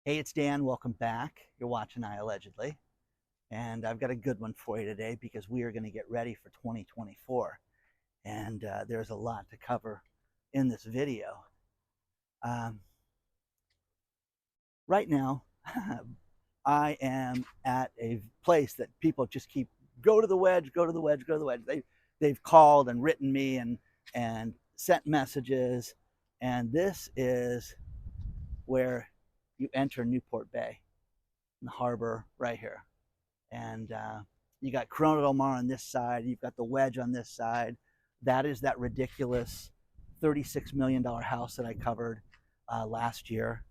Hey, it's Dan. Welcome back. You're watching iAllegedly. And I've got a good one for you today because we are going to get ready for 2024. And there's a lot to cover in this video. Um, right now, I am at a place that people just keep go to the wedge, go to the wedge, go to the wedge. They've called and written me and sent messages. And this is where you enter Newport Bay, in the harbor right here. And you got Corona del Mar on this side. You've got the wedge on this side. That is that ridiculous $36 million house that I covered last year.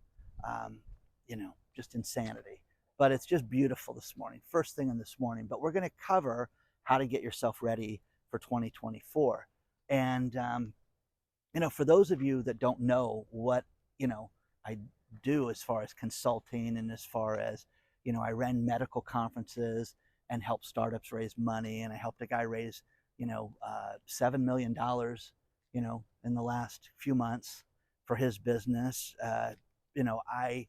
Just insanity. But it's just beautiful this morning. First thing in this morning. But we're going to cover how to get yourself ready for 2024. And, for those of you that don't know what, I do as far as consulting and as far as I ran medical conferences and helped startups raise money, and I helped a guy raise, $7 million, in the last few months for his business. I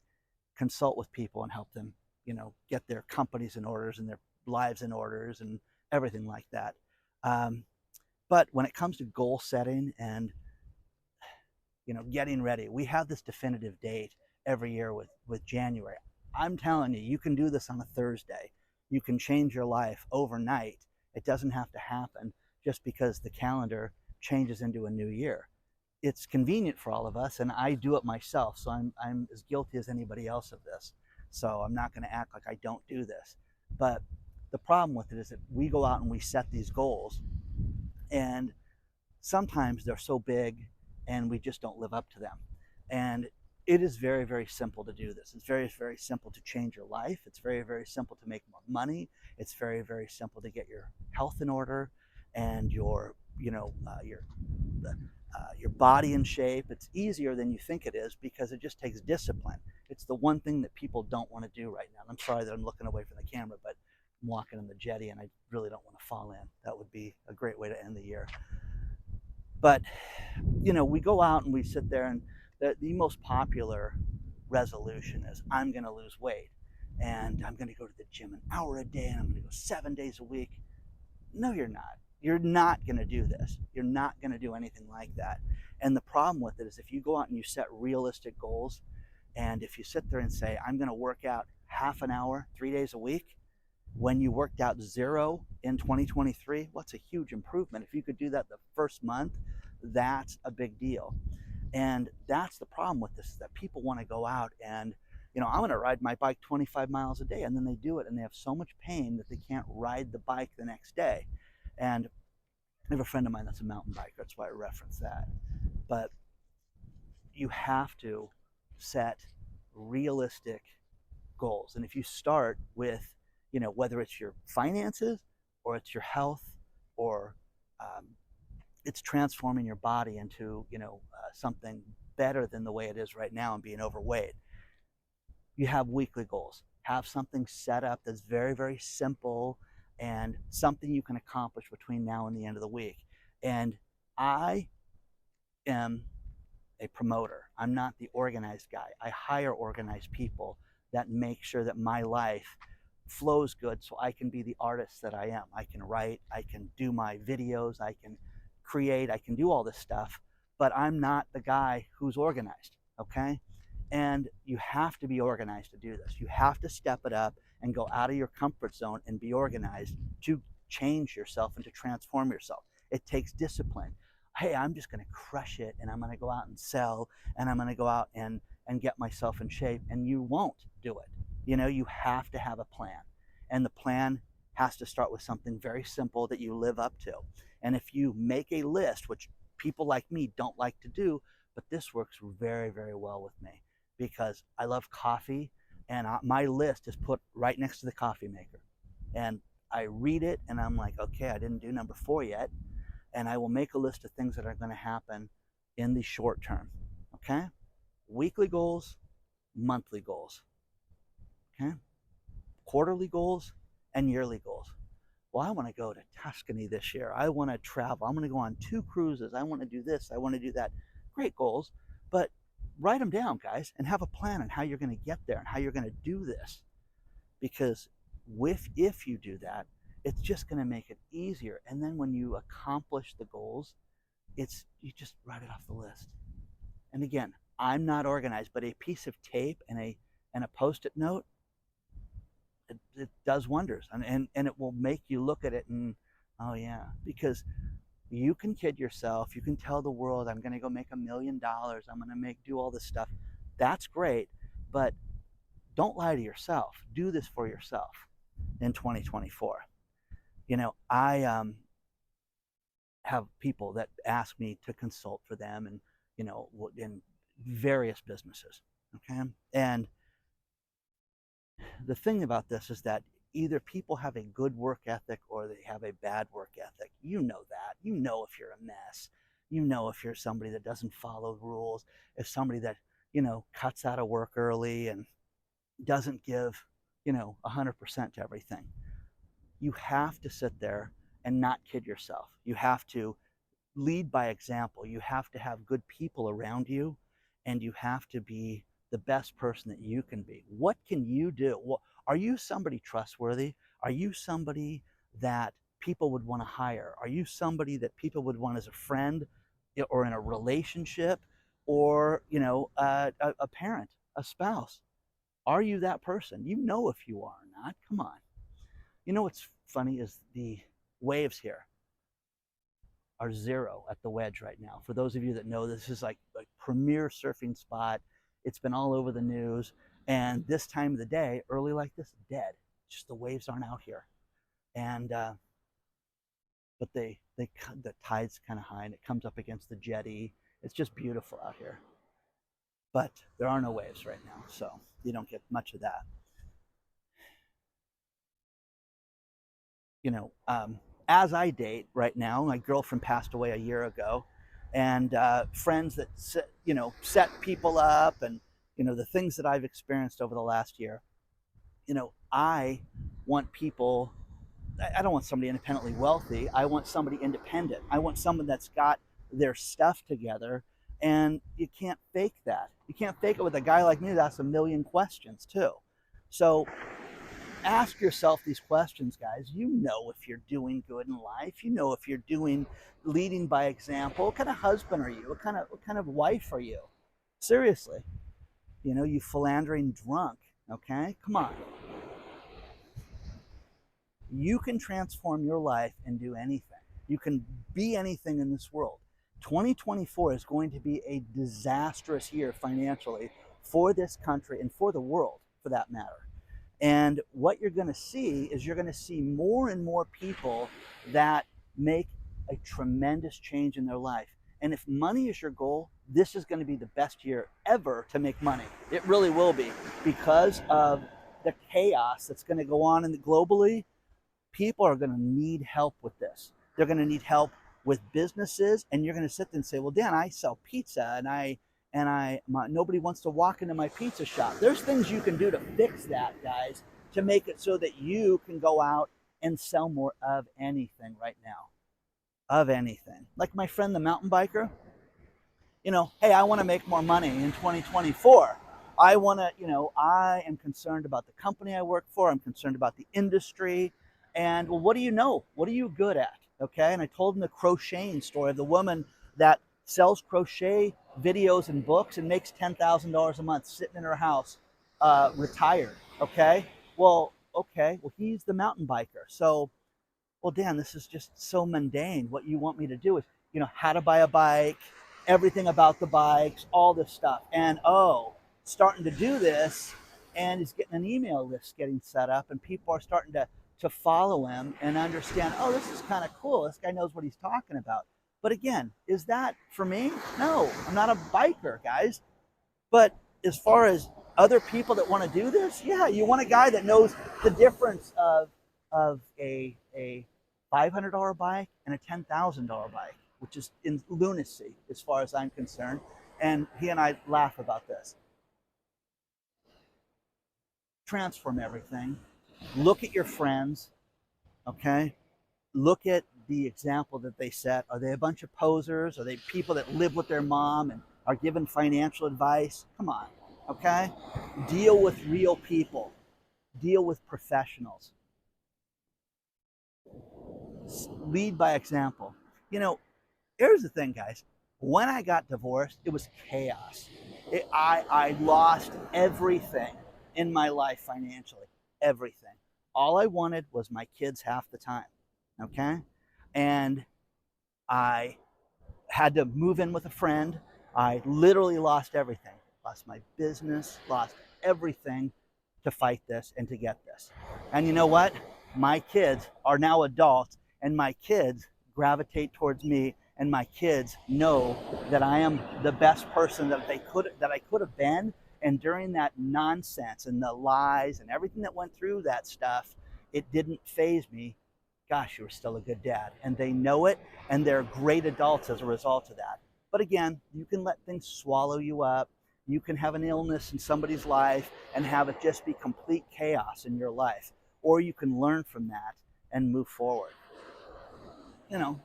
consult with people and help them, get their companies in orders and their lives in orders and everything like that. But when it comes to goal setting and, getting ready, we have this definitive date every year with January. I'm telling you, you can do this on a Thursday. You can change your life overnight. It doesn't have to happen just because the calendar changes into a new year. It's convenient for all of us, and I do it myself, so I'm as guilty as anybody else of this. So I'm not going to act like I don't do this. But the problem with it is that we go out and we set these goals, and sometimes they're so big and we just don't live up to them. And it is very, very simple to do this. It's very, very simple to change your life. It's very, very simple to make more money. It's very, very simple to get your health in order and your body in shape. It's easier than you think it is because it just takes discipline. It's the one thing that people don't want to do right now. And I'm sorry that I'm looking away from the camera, but I'm walking on the jetty and I really don't want to fall in. That would be a great way to end the year. But, we go out and we sit there, and the most popular resolution is I'm going to lose weight and I'm going to go to the gym an hour a day and I'm going to go 7 days a week. No, you're not. You're not going to do this. You're not going to do anything like that. And the problem with it is if you go out and you set realistic goals, and if you sit there and say, I'm going to work out half an hour, 3 days a week, when you worked out 0 in 2023, what's a huge improvement? If you could do that the first month, that's a big deal. And that's the problem with this, is that people want to go out and, I'm going to ride my bike 25 miles a day, and then they do it and they have so much pain that they can't ride the bike the next day. And I have a friend of mine that's a mountain biker, that's why I reference that. But you have to set realistic goals. And if you start with, whether it's your finances or it's your health or it's transforming your body into, something better than the way it is right now and being overweight, you have weekly goals. Have something set up that's very, very simple and something you can accomplish between now and the end of the week. And I am a promoter. I'm not the organized guy. I hire organized people that make sure that my life flows good so I can be the artist that I am. I can write, I can do my videos, I can create, I can do all this stuff, but I'm not the guy who's organized, okay? And you have to be organized to do this. You have to step it up and go out of your comfort zone and be organized to change yourself and to transform yourself. It takes discipline. Hey, I'm just going to crush it and I'm going to go out and sell and I'm going to go out and get myself in shape, and you won't do it. You have to have a plan, and the plan has to start with something very simple that you live up to. And if you make a list, which people like me don't like to do, but this works very, very well with me because I love coffee, and my list is put right next to the coffee maker. And I read it and I'm like, okay, I didn't do number 4 yet. And I will make a list of things that are going to happen in the short term. Okay? Weekly goals, monthly goals. Okay? Quarterly goals and yearly goals. Well, I want to go to Tuscany this year. I want to travel. I'm going to go on 2 cruises. I want to do this. I want to do that. Great goals. But write them down, guys, and have a plan on how you're going to get there and how you're going to do this. Because if you do that, it's just going to make it easier. And then when you accomplish the goals, you just write it off the list. And again, I'm not organized, but a piece of tape and a post-it note, it does wonders. And it will make you look at it and, oh yeah, because you can kid yourself. You can tell the world, I'm going to go make $1 million. I'm going to do all this stuff. That's great, but don't lie to yourself. Do this for yourself in 2024. I have people that ask me to consult for them, and in various businesses. Okay, and the thing about this is that either people have a good work ethic or they have a bad work ethic. You know that. You know if you're a mess. You know if you're somebody that doesn't follow rules, if somebody that, cuts out of work early and doesn't give, 100% to everything. You have to sit there and not kid yourself. You have to lead by example. You have to have good people around you, and you have to be the best person that you can be. What can you do? Well, are you somebody trustworthy? Are you somebody that people would want to hire? Are you somebody that people would want as a friend or in a relationship or, a parent, a spouse? Are you that person? You know if you are or not. Come on. What's funny is the waves here are 0 at the wedge right now. For those of you that know, this is like a premier surfing spot. It's been all over the news. And this time of the day, early like this, dead. Just the waves aren't out here. And but the tide's kind of high, and it comes up against the jetty. It's just beautiful out here. But there are no waves right now, so you don't get much of that. As I date right now, my girlfriend passed away a year ago, and friends that set people up, and the things that I've experienced over the last year. I want people. I don't want somebody independently wealthy. I want somebody independent. I want someone that's got their stuff together, and you can't fake that. You can't fake it with a guy like me that asks a million questions too. So ask yourself these questions, guys. You know if you're doing good in life. You know if you're leading by example. What kind of husband are you? What kind of wife are you? Seriously. You philandering drunk. Okay? Come on. You can transform your life and do anything. You can be anything in this world. 2024 is going to be a disastrous year financially for this country and for the world, for that matter. And what you're going to see is you're going to see more and more people that make a tremendous change in their life. And if money is your goal, this is going to be the best year ever to make money. It really will be, because of the chaos that's going to go on globally. People are going to need help with this. They're going to need help with businesses, and you're going to sit there and say, well, Dan, I sell pizza, and nobody wants to walk into my pizza shop. There's things you can do to fix that, guys, to make it so that you can go out and sell more of anything right now. Of anything. Like my friend, the mountain biker, hey, I want to make more money in 2024. I am concerned about the company I work for. I'm concerned about the industry. And well, what do you know? What are you good at? Okay. And I told him the crocheting story of the woman that sells crochet videos and books and makes $10,000 a month sitting in her house, retired. Okay. Well, he's the mountain biker. So, well, Dan, this is just so mundane. What you want me to do is, how to buy a bike, everything about the bikes, all this stuff. And starting to do this, and he's getting an email list getting set up, and people are starting to follow him and understand, this is kind of cool. This guy knows what he's talking about. But again, is that for me? No, I'm not a biker, guys. But as far as other people that want to do this, yeah, you want a guy that knows the difference of a $500 bike and a $10,000 bike, which is in lunacy as far as I'm concerned. And he and I laugh about this. Transform everything. Look at your friends, okay? Look at the example that they set. Are they a bunch of posers? Are they people that live with their mom and are giving financial advice. Come on, okay? Deal with real people. Deal with professionals. Lead by example. You know, here's the thing, guys. When I got divorced, it was chaos. I lost everything in my life financially. Everything. All I wanted was my kids half the time. Okay? And I had to move in with a friend. I literally lost everything. Lost my business, lost everything to fight this and to get this. And you know what? My kids are now adults, and my kids gravitate towards me, and my kids know that I am the best person that I could have been. And during that nonsense and the lies and everything that went through that stuff, it didn't faze me. Gosh, you were still a good dad. And they know it, and they're great adults as a result of that. But again, you can let things swallow you up. You can have an illness in somebody's life and have it just be complete chaos in your life. Or you can learn from that and move forward. You know,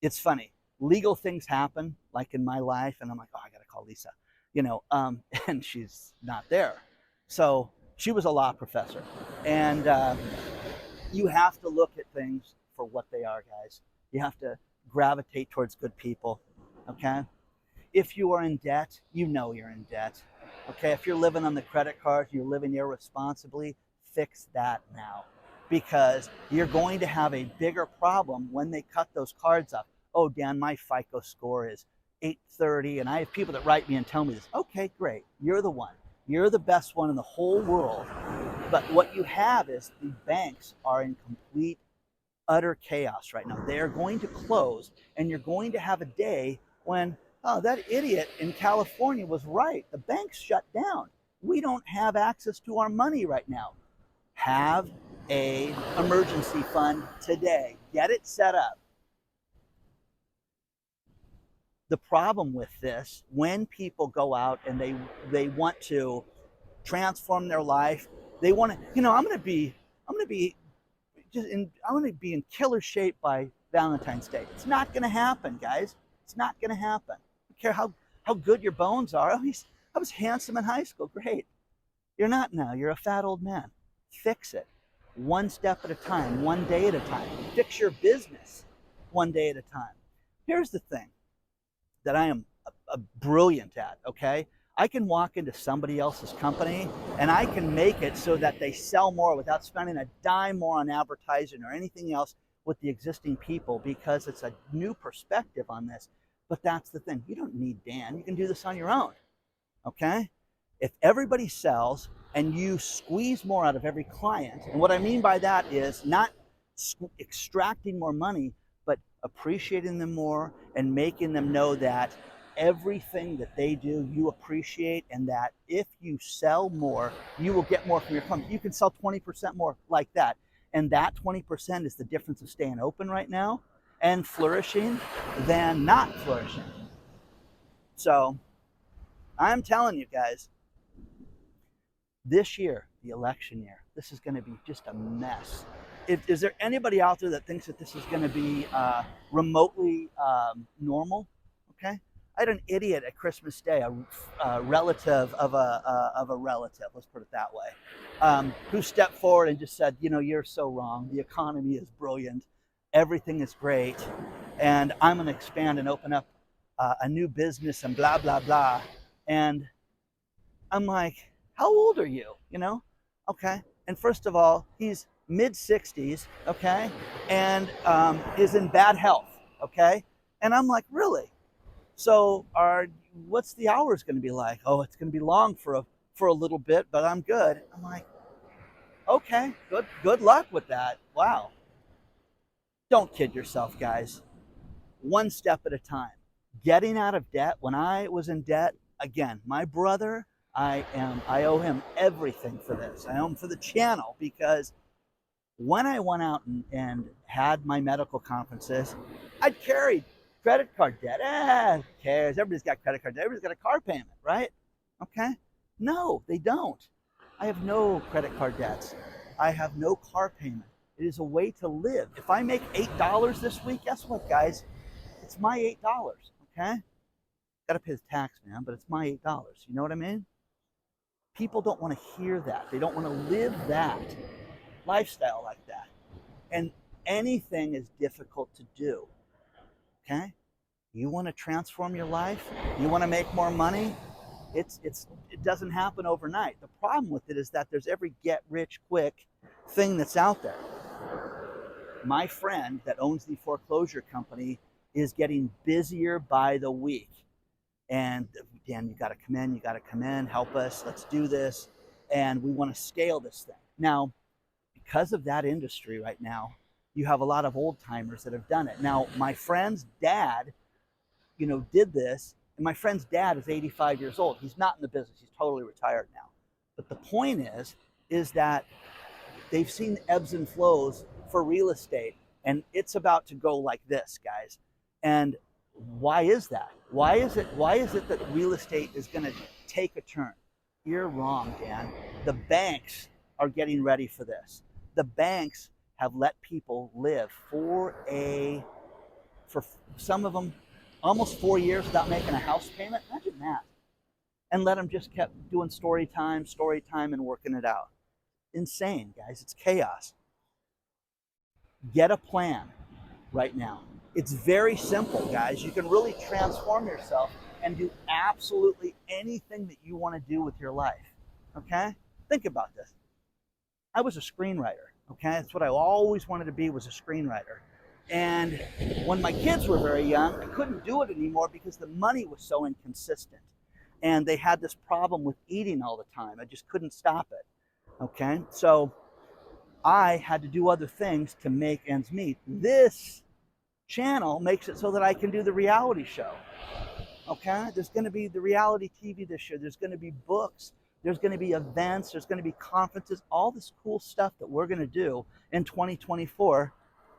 it's funny. Legal things happen, like in my life, and I'm like, oh, I got to call Lisa. And she's not there. So she was a law professor. And you have to look at things for what they are, guys. You have to gravitate towards good people, okay? If you are in debt, you know you're in debt, okay? If you're living on the credit card, you're living irresponsibly, fix that now, because you're going to have a bigger problem when they cut those cards up. Oh, Dan, my FICO score is 830, and I have people that write me and tell me this. Okay, great. You're the one. You're the best one in the whole world. But what you have is the banks are in complete, utter chaos right now. They are going to close, and you're going to have a day when, oh, that idiot in California was right. The banks shut down. We don't have access to our money right now. Have an emergency fund today. Get it set up. The problem with this, when people go out and they want to transform their life, they want to, I'm going to be in killer shape by Valentine's Day. It's not going to happen, guys. It's not going to happen. I don't care how good your bones are. Oh, I was handsome in high school. Great. You're not now. You're a fat old man. Fix it. One step at a time, one day at a time. Fix your business one day at a time. Here's the thing that I am a brilliant at, okay? I can walk into somebody else's company and I can make it so that they sell more without spending a dime more on advertising or anything else with the existing people, because it's a new perspective on this. But that's the thing. You don't need Dan. You can do this on your own, okay? If everybody sells and you squeeze more out of every client, and what I mean by that is not extracting more money, but appreciating them more and making them know that everything that they do you appreciate, and that if you sell more, you will get more from your company. You can sell 20% more like that. And that 20% is the difference of staying open right now and flourishing than not flourishing. So I'm telling you guys, this year, the election year, this is going to be just a mess. Is there anybody out there that thinks that this is going to be remotely normal? Okay, I had an idiot at Christmas Day, a relative of a relative, let's put it that way, who stepped forward and just said, you're so wrong. The economy is brilliant. Everything is great. And I'm going to expand and open up a new business and blah, blah, blah. And I'm like, how old are you? Okay. And first of all, he's mid-60s, okay, and is in bad health, okay? And I'm like, really? So what's the hours going to be like? Oh, it's going to be long for a little bit, but I'm good. I'm like, okay, good luck with that. Wow. Don't kid yourself, guys. One step at a time. Getting out of debt. When I was in debt, again, my brother, I owe him everything for this. I owe him for the channel, because when I went out and had my medical conferences, I'd carried credit card debt. Who cares? Everybody's got credit card debt. Everybody's got a car payment, right? Okay? No, they don't. I have no credit card debts. I have no car payment. It is a way to live. If I make $8 this week, guess what, guys? It's my $8, okay? Got to pay the tax, man, but it's my $8. You know what I mean? People don't want to hear that. They don't want to live that lifestyle like that. And anything is difficult to do, okay? You want to transform your life? You want to make more money? It doesn't happen overnight. The problem with it is that there's every get rich quick thing that's out there. My friend that owns the foreclosure company is getting busier by the week. And Dan, you got to come in, help us, let's do this. And we want to scale this thing. Now, because of that industry right now, you have a lot of old timers that have done it. Now, my friend's dad, did this, and my friend's dad is 85 years old. He's not in the business. He's totally retired now. But the point is that they've seen ebbs and flows for real estate, and it's about to go like this, guys. And why is that? Why is it that real estate is going to take a turn? You're wrong, Dan. The banks are getting ready for this. The banks have let people live for some of them almost 4 years without making a house payment. Imagine that. And let them just kept doing story time, and working it out. Insane, guys. It's chaos. Get a plan right now. It's very simple, guys. You can really transform yourself and do absolutely anything that you want to do with your life. Okay? Think about this. I was a screenwriter. Okay? That's what I always wanted to be, was a screenwriter. And when my kids were very young, I couldn't do it anymore because the money was so inconsistent. And they had this problem with eating all the time. I just couldn't stop it. Okay? So I had to do other things to make ends meet. This channel makes it so that I can do the reality show. Okay? There's going to be the reality TV this year. There's going to be books. There's going to be events. There's going to be conferences. All this cool stuff that we're going to do in 2024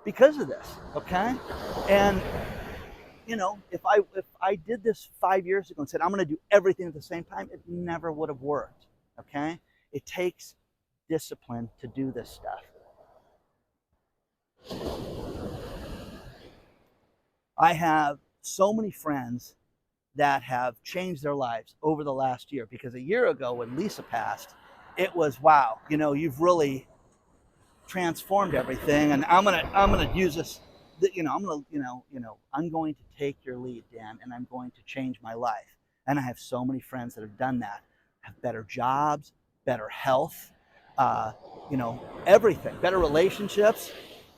because of this. Okay? And if I did this 5 years ago and said I'm going to do everything at the same time, it never would have worked. Okay? It takes discipline to do this stuff. I have so many friends that have changed their lives over the last year, because a year ago when Lisa passed, it was, wow, you've really transformed everything, and I'm gonna use this. I'm going to take your lead, Dan, and I'm going to change my life. And I have so many friends that have done that, have better jobs, better health, everything, better relationships,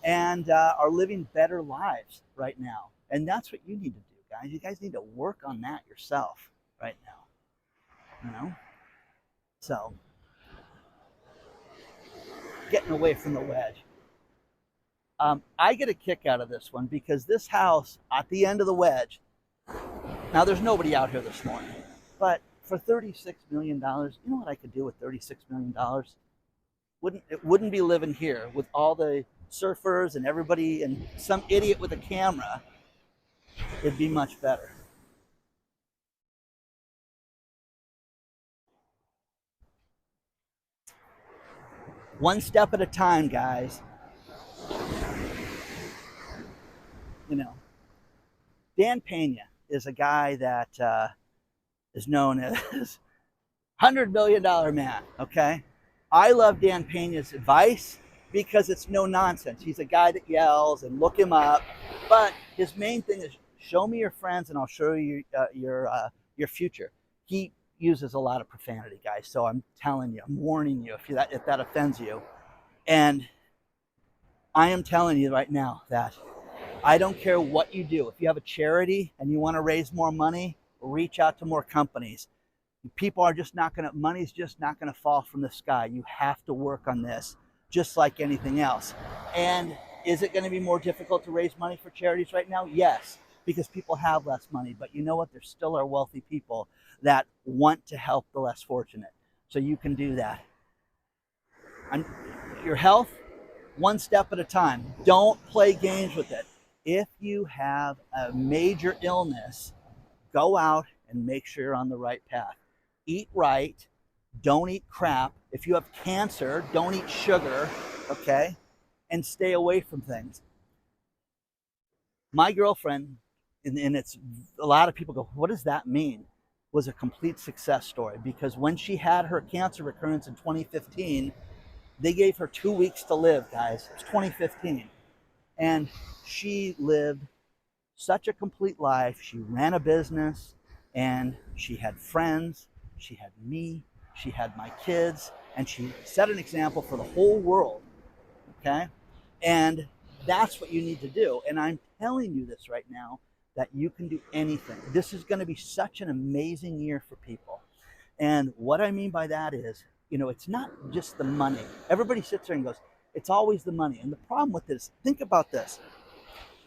and are living better lives right now. And that's what you need to do, guys. You guys need to work on that yourself right now. So, getting away from the wedge. I get a kick out of this one because this house at the end of the wedge, now there's nobody out here this morning, but for $36 million, you know what I could do with $36 million? It wouldn't be living here with all the surfers and everybody and some idiot with a camera. It'd be much better. One step at a time, guys. Dan Pena is a guy that is known as $100 million man, okay? I love Dan Pena's advice because it's no nonsense. He's a guy that yells, and look him up. But his main thing is, show me your friends and I'll show you your future. He uses a lot of profanity, guys. So I'm telling you, I'm warning you if that offends you. And I am telling you right now that I don't care what you do. If you have a charity and you want to raise more money, reach out to more companies. People are just not going to, money's just not going to fall from the sky. You have to work on this just like anything else. And is it going to be more difficult to raise money for charities right now? Yes, because people have less money. But you know what? There still are wealthy people that want to help the less fortunate. So you can do that. Your health, one step at a time. Don't play games with it. If you have a major illness, go out and make sure you're on the right path. Eat right. Don't eat crap. If you have cancer, don't eat sugar, okay? And stay away from things. My girlfriend and it's a lot of people go, what does that mean? Was a complete success story, because when she had her cancer recurrence in 2015, they gave her 2 weeks to live, guys. It's 2015. And she lived such a complete life. She ran a business, and she had friends. She had me. She had my kids. And she set an example for the whole world. Okay? And that's what you need to do. And I'm telling you this right now, that you can do anything. This is going to be such an amazing year for people. And what I mean by that is, it's not just the money. Everybody sits there and goes, it's always the money. And the problem with this, think about this.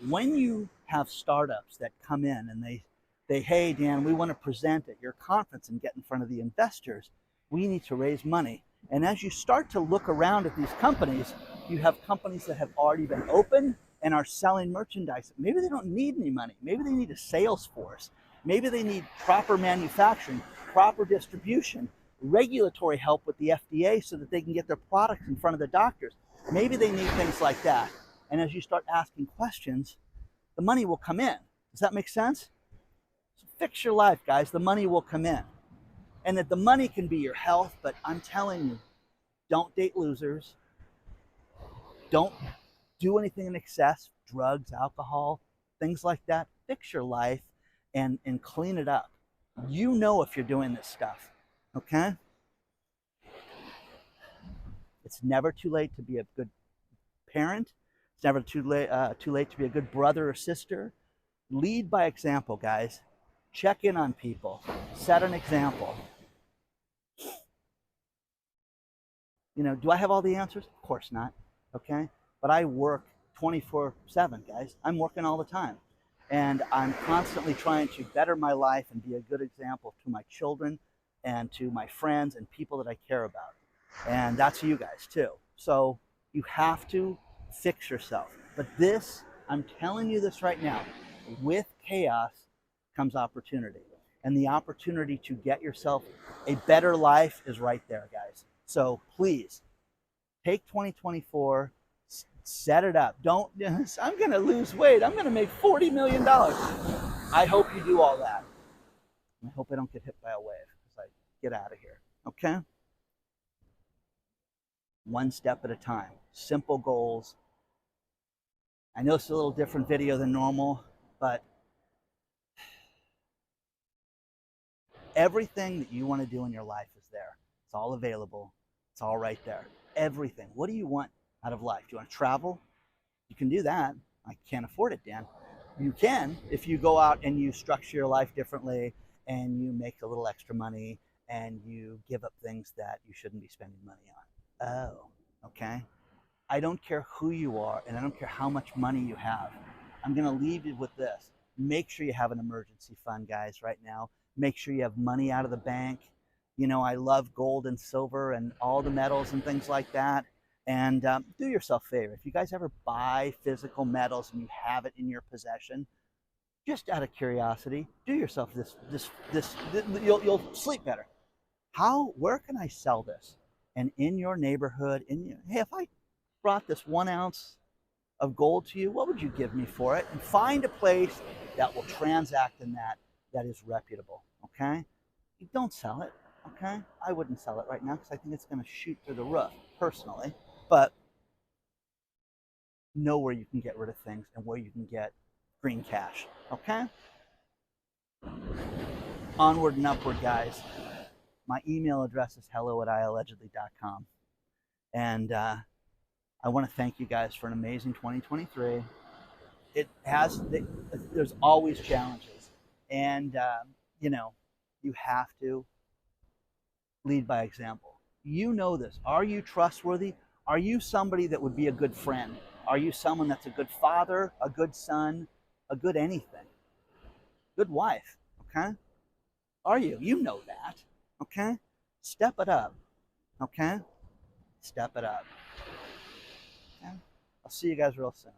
When you have startups that come in and they, hey, Dan, we want to present at your conference and get in front of the investors. We need to raise money. And as you start to look around at these companies, you have companies that have already been open and are selling merchandise. Maybe they don't need any money. Maybe they need a sales force. Maybe they need proper manufacturing, proper distribution, regulatory help with the FDA so that they can get their products in front of the doctors. Maybe they need things like that. And as you start asking questions, the money will come in. Does that make sense? So fix your life, guys. The money will come in. And that the money can be your health, but I'm telling you, don't date losers. Don't do anything in excess, drugs, alcohol, things like that. Fix your life and clean it up. You know if you're doing this stuff, okay? It's never too late to be a good parent. It's never too late to be a good brother or sister. Lead by example, guys. Check in on people. Set an example. Do I have all the answers? Of course not, okay? But I work 24/7, guys. I'm working all the time. And I'm constantly trying to better my life and be a good example to my children and to my friends and people that I care about. And that's you guys too. So you have to fix yourself. But this, I'm telling you this right now, with chaos comes opportunity. And the opportunity to get yourself a better life is right there, guys. So please, take 2024, set it up. Don't, I'm going to lose weight. I'm going to make $40 million. I hope you do all that. I hope I don't get hit by a wave as I get out of here. Okay? One step at a time. Simple goals. I know it's a little different video than normal, but everything that you want to do in your life is there. It's all available. It's all right there. Everything. What do you want out of life? Do you want to travel? You can do that. I can't afford it, Dan. You can if you go out and you structure your life differently and you make a little extra money and you give up things that you shouldn't be spending money on. Oh, okay. I don't care who you are and I don't care how much money you have. I'm going to leave you with this. Make sure you have an emergency fund, guys, right now. Make sure you have money out of the bank. I love gold and silver and all the metals and things like that. And do yourself a favor. If you guys ever buy physical metals and you have it in your possession, just out of curiosity, do yourself this. You'll sleep better. Where can I sell this? And in your neighborhood, hey, if I brought this 1 ounce of gold to you, what would you give me for it? And find a place that will transact in that is reputable, okay? You don't sell it, okay? I wouldn't sell it right now because I think it's going to shoot through the roof, personally. But know where you can get rid of things and where you can get green cash, okay? Onward and upward, guys. My email address is hello@iAllegedly.com. And I want to thank you guys for an amazing 2023. There's always challenges. And, you have to lead by example. You know this. Are you trustworthy? Are you somebody that would be a good friend? Are you someone that's a good father, a good son, a good anything? Good wife, okay? Are you? You know that, okay? Step it up, okay? Step it up. Okay? I'll see you guys real soon.